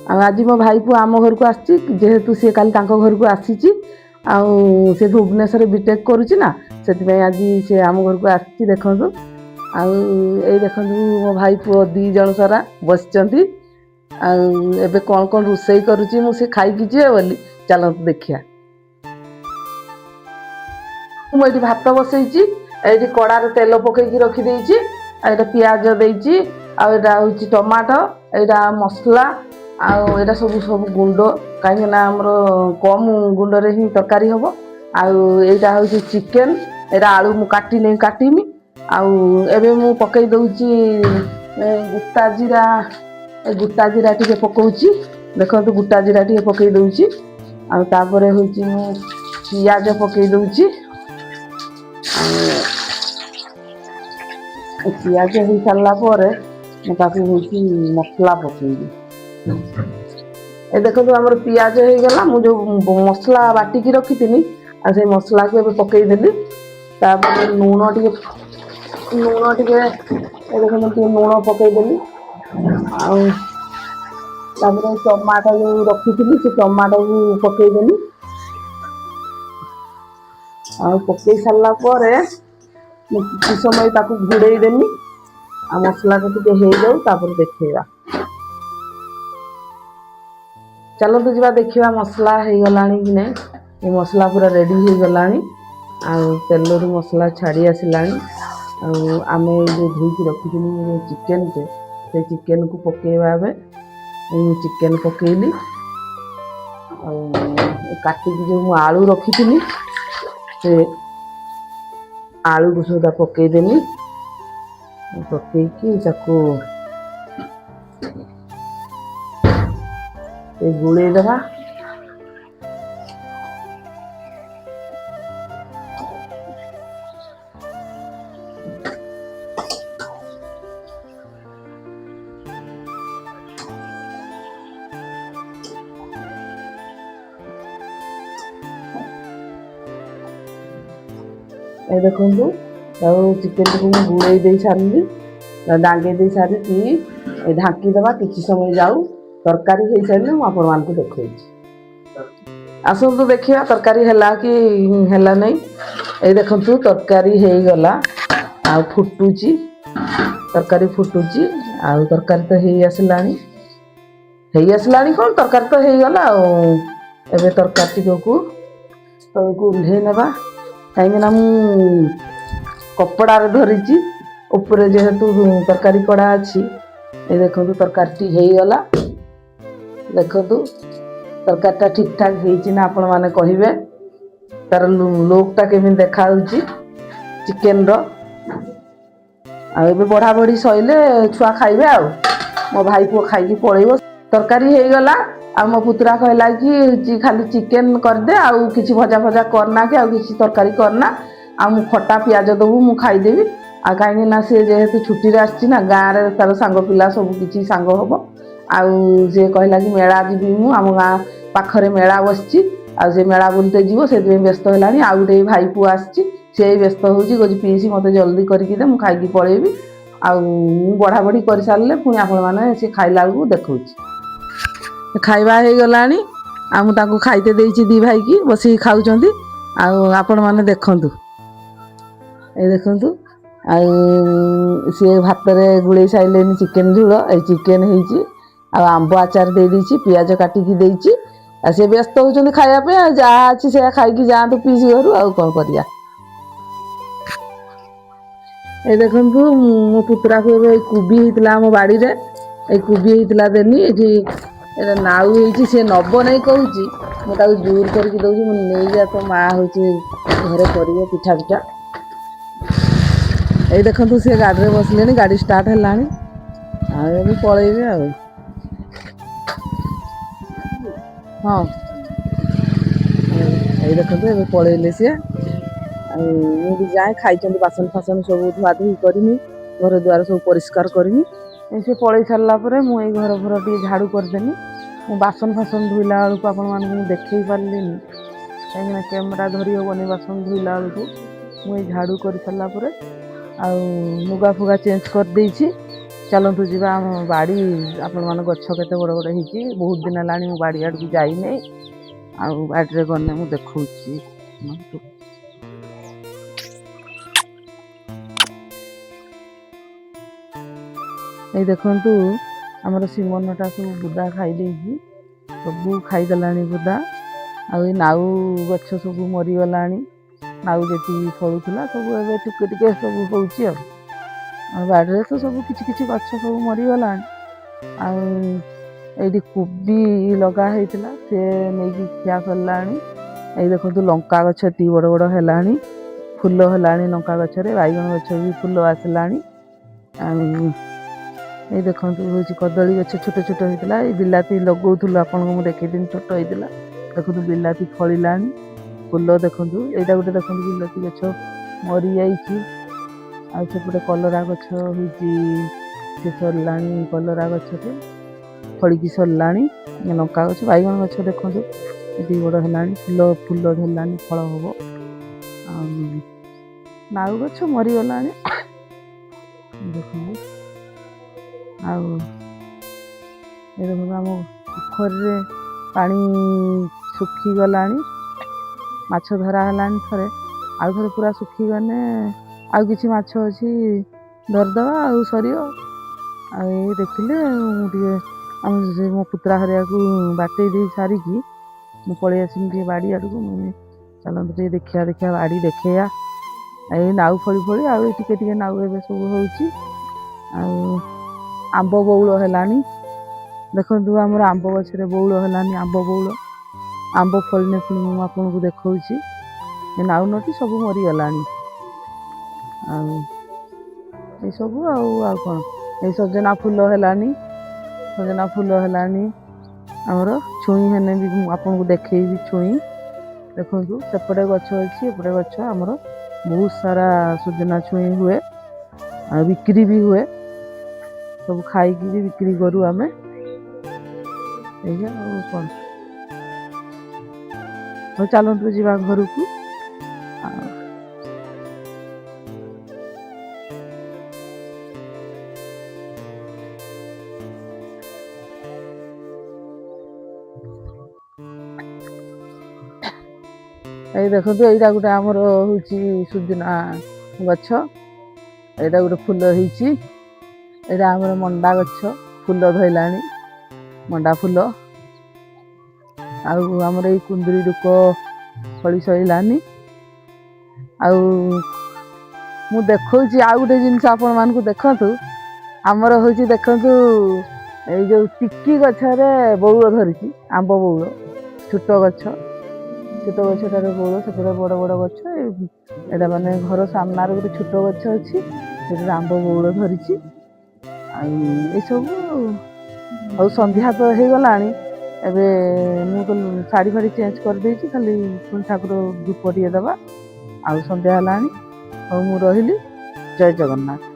आज मो भाई पु आम घर को आहेतु सी काली घर को आसी से भुवनेश्वर बीटेक करुच्चा से आज सी आम घर को आसी देखु देखु मो भाई पुओ दी जन सारा बस एबे कौन कौन रोसई करुच्ची मुझे खाई जीवे बोली चलत देखिया। मुझे भात बसई कड़ार तेल पकईकी रखीदे पियाज देती आउ टमाटो यहाँ मसला आउटा सब सब गुंड कहीं कम गुंडे ही तरकारी हम आईटा हूँ चिकेन एटा आलू मु काटी नहीं काटमी आबे मु पकई दौची गुटा जीरा टे पकाउची देखो गुटा जीरा टे पकई दौची आपर हूँ पियाज पकई दौची पियाज हो सारा पर मुझे मसला पकईबी ए देखो आम पियाज हो गला मुझे मसला बाटिकी रखी थी से मसला को पकईदेली लुण टे देखो लुण पकईदेली टमाटो जो रखी थी से टमाटो को पकईदेली पकई सारा पर किसी समय घोड़े देनी आ मसला को हो जाऊ देखा चलो तो जा देखा मसला हो गला कि नहीं ये मसला पूरा रेडी हो गला तेल रू मसला छाड़ी आसला आम जो धोईकी रखी चिकेन टे से चिकेन को पकेवा चिकेन पकेली काटिकी जो आलू रखी थी से आलू को सुधा पकईदेली पकईकी गुड़े दबा ए देखो चिकेन को गुड़े दे सारी डांगे दे सारी ढाकीदे किसी समय जाऊ तरकारी हो सारे मुझे देखा आसतु देखिए तरकारी है कि है नहीं ये देखु तरकारी हो गला फुटुची तरकारी फुटुची तरकारी तो हो आसला कौन तरकारी तो हो गला एबे तरकारी टी को उल्हे नेबा कहीं कपड़ार धरी ऊपर जेहेतु तरकारी कड़ा अच्छी ये देखो तरकारी हो गला देखु तरकारीटा ठीक ठाक होना आपण मैंने कहे तार लुकटा केमी देखा चिकेन रे बढ़ा बढ़ी सैले छुआ खाइबे आ मो भाई पुओ खाई पलैब तरकारी हो गला मो पुतरा कहला कि खाली चिकेन करदे आउ किसी भजा भजा करना कि आउ किसी तरकारी करना आ मु खटा पियाज दबू मु खाईदेवी आ कहीं ना सी जेहेतु छुट्टी आसी ना गाँव में तार सांग पिला सब किसी सांग हम आे कहला कि मेला जी मु आम गाँ पाखरे मेला बसची से मेला बुलते जीव से व्यस्त है आउ गोटे भाई पुआ आसी व्यस्त हो पीसी मत जल्दी करके दे मु खाई पलैबी बढ़ा बढ़ी कर सारे पुणी आपण मैंने सी खाइला बेलू देखा खाଇବା हो गला मुझे खाईते देती दी भाई की बस खाऊँ आपण मैंने देखु ये देखु सी भात गुड़े सारे चिकेन झोल ये चिकेन हो आंब आचार दे देती पियाज काटिकी देती सी व्यस्त होती खायापे जहाँ अच्छी से खाई जातु पीसी घर आउ कौन कर देखु मो पुतरा को कोबी होता मो बाड़ी रे ये कोबी होता देनी ये नाउ हो सी नब नहीं कहूँ मुझे जोर करके दौर नहीं जा तो माँ हूँ घरे कर पिठा पिठा ये देखु सी गाड़ी में बसले गाड़ी स्टार्ट है पलैबे हाँ ये देखते ये पलैले सी मुझे जाए खाई बासन फासन सब धुआ धुई करमी घर द्वार सब परिष्कार करमी सी पलि सारापर मुझे घर घर टे झाड़ू करदेनी बासन फासन धोला बेलू आपण देखे पारे कहीं कैमेरा धरी हेनी बासन धोला बेलू मुझे झाड़ू कर सारापर लुगा फुगा चेंज कर देछि चलतु जीवा आम बाड़ी आपण मान गछ केते बड़ बड़ ହେଇଛି बहुत दिन हेलानी मु बाड़ी आड़ जाई नै आ बाड़ी रे गने मु देखौची ए देखंतु हमर सिमनटा सब बुदा खाई देई सब खाई देलानी बुदा आ नाउ गछ सब मरी गलानी नाउ जेती फळुथला सब एबे टिके टिके सब होउची आ बाड़े तो सब किछि किछि गछ सब मरी गलानी आ एडी कोबी लगा हेतिला से नेकी खिया करलानी ए देखंतु लंका गछ ती बड़ बड़ हेलानी फूल हेलानी लंका गछ रे बाइगण गछ भी फूल आसलानी आ ए देखंतु होची कदली गछ छोट छोट हेतिला ए बिलाती लगौथुल आपन को देखै दिन छोट हेतिला देखंतु बिलाती फळिलानी फूल देखंतु एटा गोटे देखंतु बिलाती गछ मरी जाईची आ सेपटे कलरा गछ होची से सरलानी कलरा गछ के फड़ी की सरलानी लंका गछ बाइगण गछ देखंतु एती बड़ हेलानी फूल फूल धरलानी फल होबो नाउ गछ मरी गलानी देखंतु आउ ए देखो हम पोखर रे पानी सुखी गलानी माछ धरा हलानी थरे आउ थरे पूरा सुखी गने आउ किछि माछ अछि धरदवा आउ सरियो आ ए देखिले मुटिए हम जे मो पुत्रा हरिया को बाटे दे सारी की मु पळे आसिन के बाड़ी आडू मने चलन ते देखिया देखिया बाड़ी देखिया ए नाउ फळी फळी आ टिके टिके नाउ एबे सब होउची आ आंब बौल हेलानी देखंतु हमर आंब गछ रे बौल हेलानी आंब बौल आंब फळने पुनी मु आपन को देखौची ए नाउ नटी सब मरी गलानी आ ए सब आ कोन ए सजना फूल हेलानी हमर छुई हेने भी आपन को देखैबी छुई देखंतु सेपटे गछ अछि एपटे गछ हमर बहुत सारा सजना छुई हुए आ बिक्री भी हुए सब खाई की भी बिक्री करू आमे एया कोन हो चलंतु जीवा घर को ए देखंतु एटा गुटे हमर होची सुजना गछ एटा गुटे फूल ହେଇची एटा हमर मंडा गछ फूल धइलानी मंडा फूल आउ हमर ए कुंदरी दुको फळी सइलानी आउ मु देखौची आ गुटे जिंस आपन मान को देखंतु हमर होची देखंतु ए जो टिक्की गछ रे बौल धरिची आंब बौल छोट गछटारे बौल सेपटे बड़ बड़ गछ एटा माने घर सामना रे गुटे छोट गछ अछि से आंब बौल धरिची ए सब और संध्या तो हो गलानी एबे मु तो साड़ी फाड़ी चेंज कर देची खाली पुन ठाकुर धूप दिए दबा आ संध्या हलानी और मु रहिली जय जगन्नाथ।